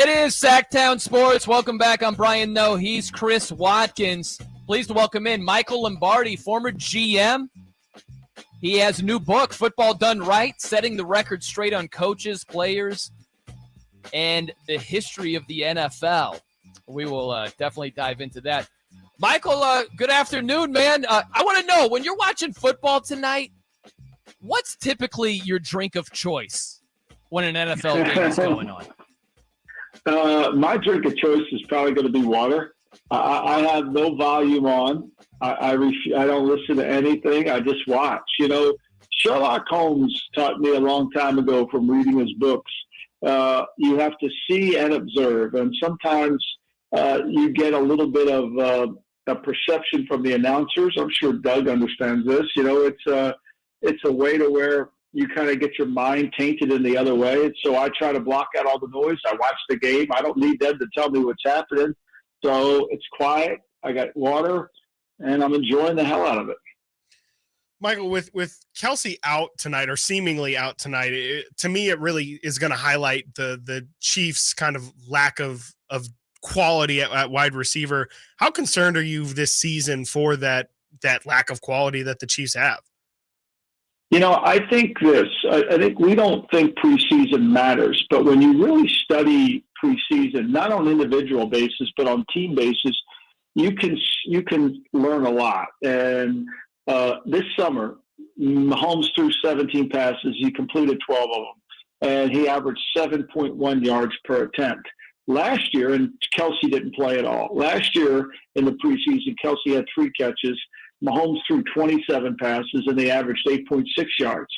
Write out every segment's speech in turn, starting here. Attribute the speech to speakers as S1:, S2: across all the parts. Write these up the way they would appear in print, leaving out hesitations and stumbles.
S1: It is Sactown Sports. Welcome back. I'm Brian Noe. He's Chris Watkins. Pleased to welcome in Michael Lombardi, former GM. He has a new book, Football Done Right, setting the record straight on coaches, players, and the history of the NFL. We will definitely dive into that. Michael, good afternoon, man. I want to know, when you're watching football tonight, what's typically your drink of choice when an NFL game is going on?
S2: My drink of choice is probably going to be water. I have no volume on. I don't listen to anything. I just watch. You know, Sherlock Holmes taught me a long time ago from reading his books. You have to see and observe, and sometimes you get a little bit of a perception from the announcers. I'm sure Doug understands this. You know, it's a way to where you kind of get your mind tainted in the other way. So I try to block out all the noise. I watch the game. I don't need them to tell me what's happening. So it's quiet. I got water, and I'm enjoying the hell out of it.
S3: Michael, with Kelce out tonight, or seemingly out tonight, to me it really is going to highlight the Chiefs' kind of lack of quality at wide receiver. How concerned are you this season for that lack of quality that the Chiefs have?
S2: You know, I think I think we don't think preseason matters, but when you really study preseason, not on individual basis, but on team basis, you can learn a lot. And this summer, Mahomes threw 17 passes. He completed 12 of them, and he averaged 7.1 yards per attempt. Last year, and Kelce didn't play at all. Last year in the preseason, Kelce had 3 catches. Mahomes threw 27 passes, and they averaged 8.6 yards.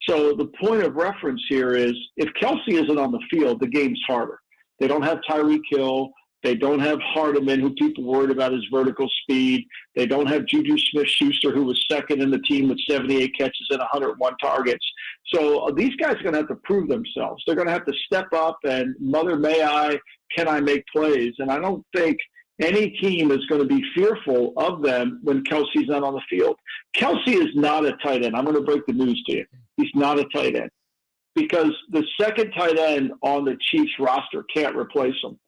S2: So the point of reference here is, if Kelce isn't on the field, the game's harder. They don't have Tyreek Hill. They don't have Hardeman, who people worried about his vertical speed. They don't have Juju Smith-Schuster, who was second in the team with 78 catches and 101 targets. So these guys are going to have to prove themselves. They're going to have to step up and mother may I, can I make plays? And I don't think any team is going to be fearful of them when Kelce's not on the field. Kelce is not a tight end. I'm going to break the news to you. He's not a tight end because the second tight end on the Chiefs roster can't replace him.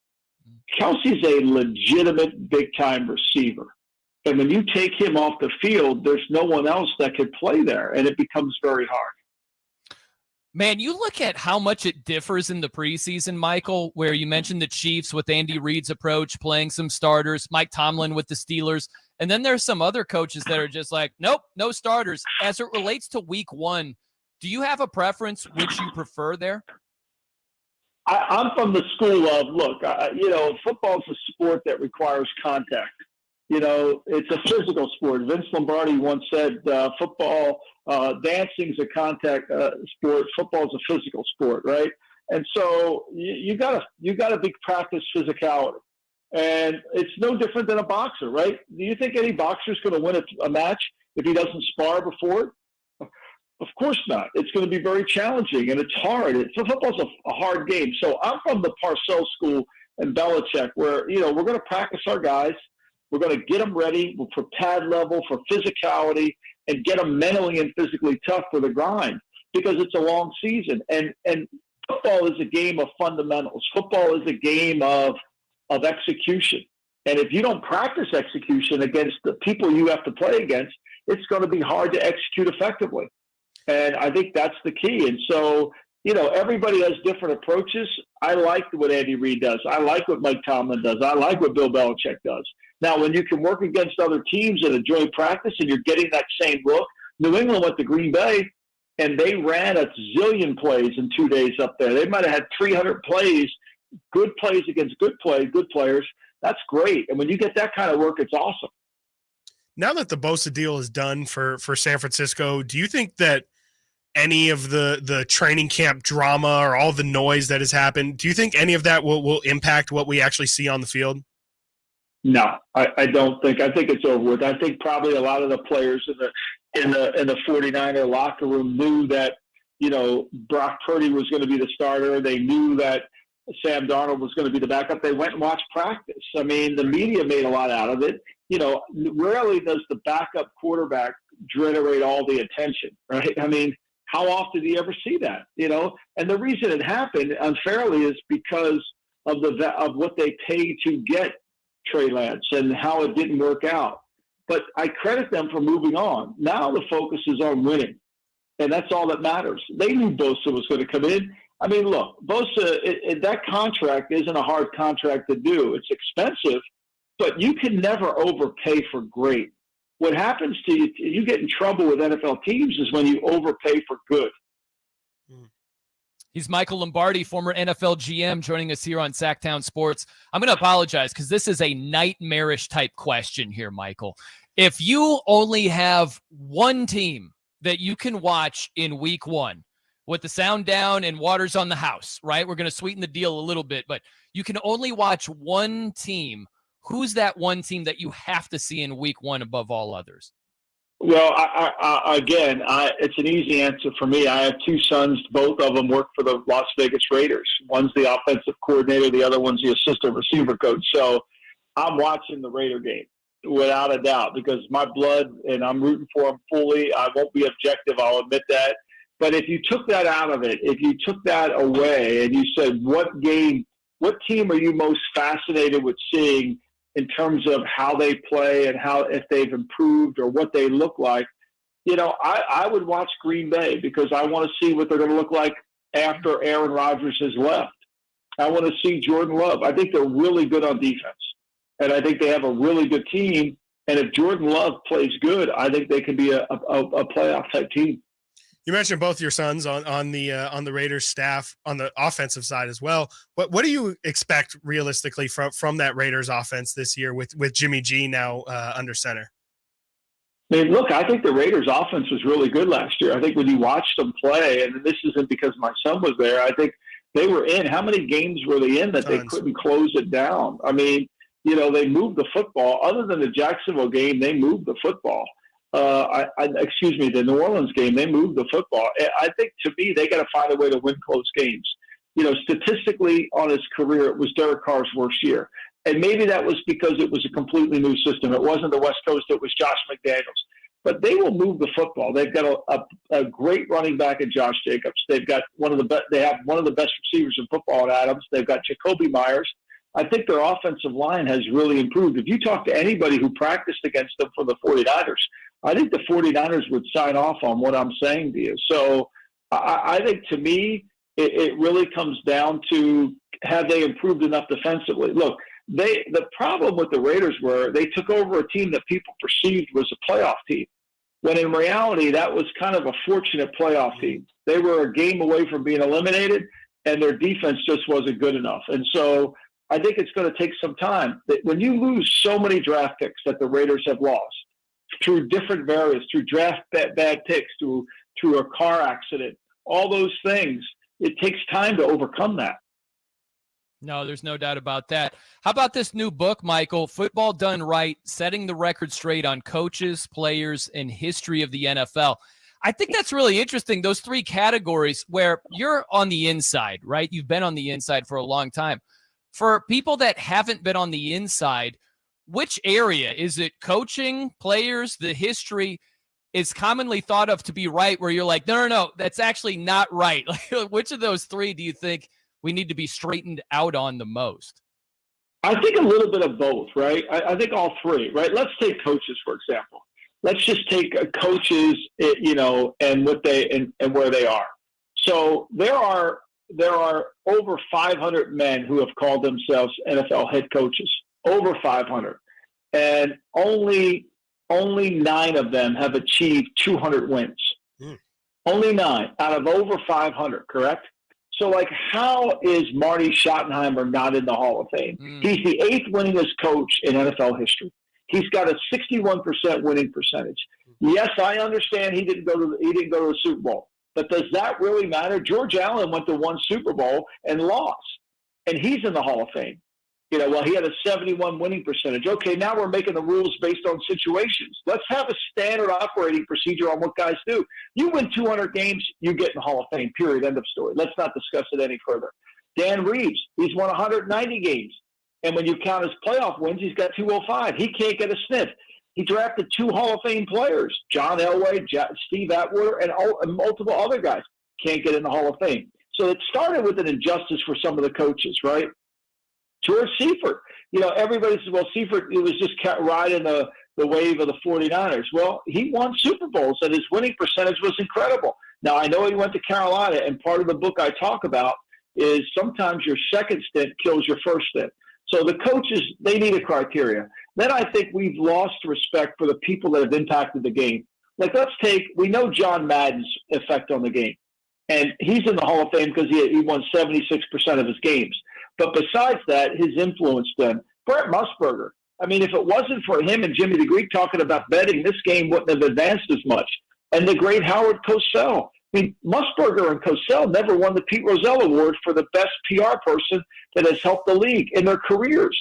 S2: Kelce's a legitimate big-time receiver. And when you take him off the field, there's no one else that could play there, and it becomes very hard.
S1: Man, you look at how much it differs in the preseason, Michael, where you mentioned the Chiefs with Andy Reid's approach, playing some starters, Mike Tomlin with the Steelers, and then there's some other coaches that are just like, nope, no starters. As it relates to week 1, do you have a preference which you prefer there?
S2: I'm from the school of, look, football's a sport that requires contact. You know, it's a physical sport. Vince Lombardi once said football, dancing's a contact sport. Football's a physical sport, right? And so you gotta be practice physicality. And it's no different than a boxer, right? Do you think any boxer's going to win a match if he doesn't spar before it? Of course not. It's going to be very challenging, and it's hard. Football's a hard game. So I'm from the Parcells school and Belichick, where, you know, we're going to practice our guys. We're going to get them ready for pad level, for physicality, and get them mentally and physically tough for the grind, because it's a long season. And football is a game of fundamentals. Football is a game of execution. And if you don't practice execution against the people you have to play against, it's going to be hard to execute effectively. And I think that's the key. And so, you know, everybody has different approaches. I like what Andy Reid does. I like what Mike Tomlin does. I like what Bill Belichick does. Now, when you can work against other teams in a joint practice and you're getting that same look, New England went to Green Bay and they ran a zillion plays in 2 days up there. They might have had 300 plays, good plays against good players. That's great. And when you get that kind of work, it's awesome.
S3: Now that the Bosa deal is done for San Francisco, do you think that any of the training camp drama or all the noise that has happened, do you think any of that will impact what we actually see on the field?
S2: No, I don't think. I think it's over with. I think probably a lot of the players in the 49er locker room knew that, you know, Brock Purdy was going to be the starter. They knew that Sam Darnold was going to be the backup. They went and watched practice. I mean, the media made a lot out of it. You know, rarely does the backup quarterback generate all the attention, right? I mean, how often do you ever see that, you know? And the reason it happened unfairly is because of what they paid to get Trey Lance and how it didn't work out. But I credit them for moving on. Now the focus is on winning, and that's all that matters. They knew Bosa was going to come in. I mean, look, Bosa, that contract isn't a hard contract to do. It's expensive, but you can never overpay for great. What happens to you, you get in trouble with NFL teams is when you overpay for good.
S1: He's Michael Lombardi, former NFL GM, joining us here on Sactown Sports. I'm going to apologize because this is a nightmarish type question here, Michael. If you only have one team that you can watch in week one with the sound down and water's on the house, right? We're going to sweeten the deal a little bit, but you can only watch one team. Who's that one team that you have to see in week one above all others?
S2: Well, it's an easy answer for me. I have two sons. Both of them work for the Las Vegas Raiders. One's the offensive coordinator. The other one's the assistant receiver coach. So I'm watching the Raider game without a doubt because my blood, and I'm rooting for them fully. I won't be objective. I'll admit that. But if you took that out of it, if you took that away and you said, what team are you most fascinated with seeing in terms of how they play and how if they've improved or what they look like, I would watch Green Bay because I want to see what they're going to look like after Aaron Rodgers has left. I want to see Jordan Love. I think they're really good on defense, and I think they have a really good team. And if Jordan Love plays good, I think they can be a playoff type team.
S3: You mentioned both your sons on the Raiders staff on the offensive side as well. What do you expect realistically from that Raiders offense this year with Jimmy G now under center?
S2: I mean, look, I think the Raiders offense was really good last year. I think when you watched them play, and this isn't because my son was there, I think they were in. How many games were they in that they couldn't close it down? I mean, they moved the football. Other than the Jacksonville game, they moved the football. The New Orleans game, they moved the football. I think, to me, they got to find a way to win close games. Statistically on his career, it was Derek Carr's worst year. And maybe that was because it was a completely new system. It wasn't the West Coast. It was Josh McDaniels. But they will move the football. They've got a great running back in Josh Jacobs. They've got they have one of the best receivers in football at Adams. They've got Jacoby Myers. I think their offensive line has really improved. If you talk to anybody who practiced against them for the 49ers, I think the 49ers would sign off on what I'm saying to you. So I think, to me, it really comes down to have they improved enough defensively. Look, the problem with the Raiders were they took over a team that people perceived was a playoff team, when in reality that was kind of a fortunate playoff team. They were a game away from being eliminated, and their defense just wasn't good enough. And so I think it's going to take some time. When you lose so many draft picks that the Raiders have lost, through different variants, through draft bad picks, through a car accident, all those things, it takes time to overcome that.
S1: No, there's no doubt about that. How about this new book, Michael, Football Done Right, Setting the Record Straight on Coaches, Players, and History of the NFL. I think that's really interesting, those three categories where you're on the inside, right? You've been on the inside for a long time. For people that haven't been on the inside, which area is it? Coaching, players, the history is commonly thought of to be right, where you're like, no, that's actually not right. Like, which of those three do you think we need to be straightened out on the most?
S2: I think a little bit of both, right? I think all three, right? Let's take coaches, for example. Let's just take coaches, and what they and where they are. So there are over 500 men who have called themselves NFL head coaches. Over 500, and only 9 of them have achieved 200 wins. Only 9 out of over 500, correct? So, how is Marty Schottenheimer not in the Hall of Fame? He's the 8th winningest coach in NFL history. He's got a 61% winning percentage. Yes, I understand he didn't go to the Super Bowl, but does that really matter? George Allen went to 1 Super Bowl and lost, and he's in the Hall of Fame. He had a 71 winning percentage. Okay, now we're making the rules based on situations. Let's have a standard operating procedure on what guys do. You win 200 games, you get in the Hall of Fame, period, end of story. Let's not discuss it any further. Dan Reeves, he's won 190 games. And when you count his playoff wins, he's got 205. He can't get a sniff. He drafted 2 Hall of Fame players, John Elway, Steve Atwater, and multiple other guys. Can't get in the Hall of Fame. So it started with an injustice for some of the coaches, right? George Seifert. Everybody says, well, Seifert, it was just riding the wave of the 49ers. Well, he won Super Bowls, and his winning percentage was incredible. Now, I know he went to Carolina, and part of the book I talk about is sometimes your second stint kills your first stint. So the coaches, they need a criteria. Then I think we've lost respect for the people that have impacted the game. Like, we know John Madden's effect on the game. And he's in the Hall of Fame because he won 76% of his games. But besides that, his influence then. Brett Musburger. I mean, if it wasn't for him and Jimmy the Greek talking about betting, this game wouldn't have advanced as much. And the great Howard Cosell. I mean, Musburger and Cosell never won the Pete Rozelle Award for the best PR person that has helped the league in their careers.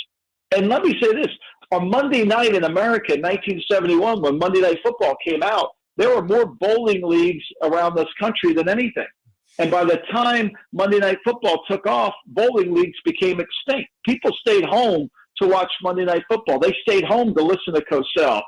S2: And let me say this. On Monday night in America in 1971, when Monday Night Football came out, there were more bowling leagues around this country than anything. And by the time Monday Night Football took off, bowling leagues became extinct. People stayed home to watch Monday Night Football. They stayed home to listen to Cosell.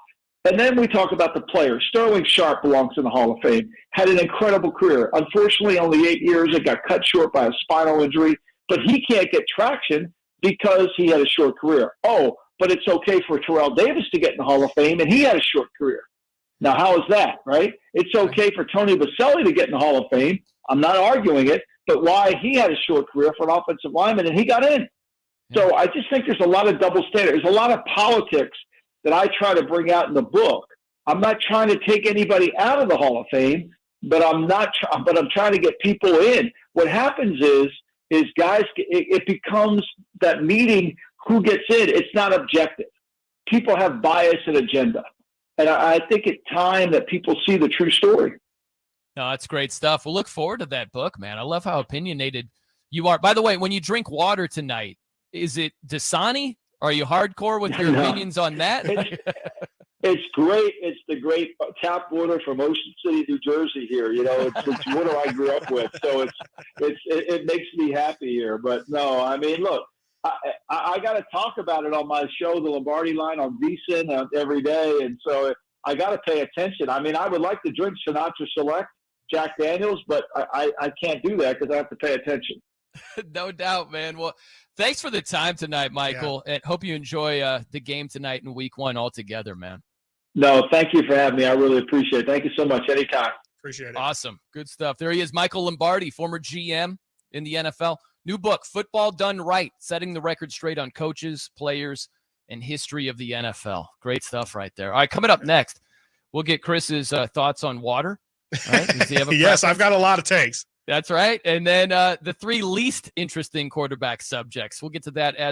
S2: And then we talk about the players. Sterling Sharp belongs in the Hall of Fame, had an incredible career. Unfortunately, only 8 years. It got cut short by a spinal injury. But he can't get traction because he had a short career. Oh, but it's okay for Terrell Davis to get in the Hall of Fame, and he had a short career. Now, how is that, right? It's okay for Tony Baselli to get in the Hall of Fame. I'm not arguing it, but why he had a short career for an offensive lineman, and he got in. So I just think there's a lot of double standards. There's a lot of politics that I try to bring out in the book. I'm not trying to take anybody out of the Hall of Fame, but I'm trying to get people in. What happens is guys, it becomes that meeting who gets in. It's not objective. People have bias and agenda. And I think it's time that people see the true story.
S1: No, that's great stuff. We'll look forward to that book, man. I love how opinionated you are. By the way, when you drink water tonight, is it Dasani? Are you hardcore with your opinions on that?
S2: It's great. It's the great tap water from Ocean City, New Jersey here. It's water I grew up with. So it makes me happy here. But no, I mean, look, I got to talk about it on my show, The Lombardi Line on VSiN every day. And so I got to pay attention. I mean, I would like to drink Sinatra Select, Jack Daniels, but I can't do that because I have to pay attention.
S1: No doubt, man. Well, thanks for the time tonight, Michael, and hope you enjoy the game tonight in week 1 altogether, man.
S2: No, thank you for having me. I really appreciate it. Thank you so much. Anytime.
S3: Appreciate it.
S1: Awesome. Good stuff. There he is, Michael Lombardi, former GM in the NFL. New book, Football Done Right, setting the record straight on coaches, players, and history of the NFL. Great stuff right there. All right, coming up next, we'll get Chris's thoughts on water. All right? Does he have a
S3: yes, I've got a lot of takes.
S1: That's right. And then the 3 least interesting quarterback subjects. We'll get to that as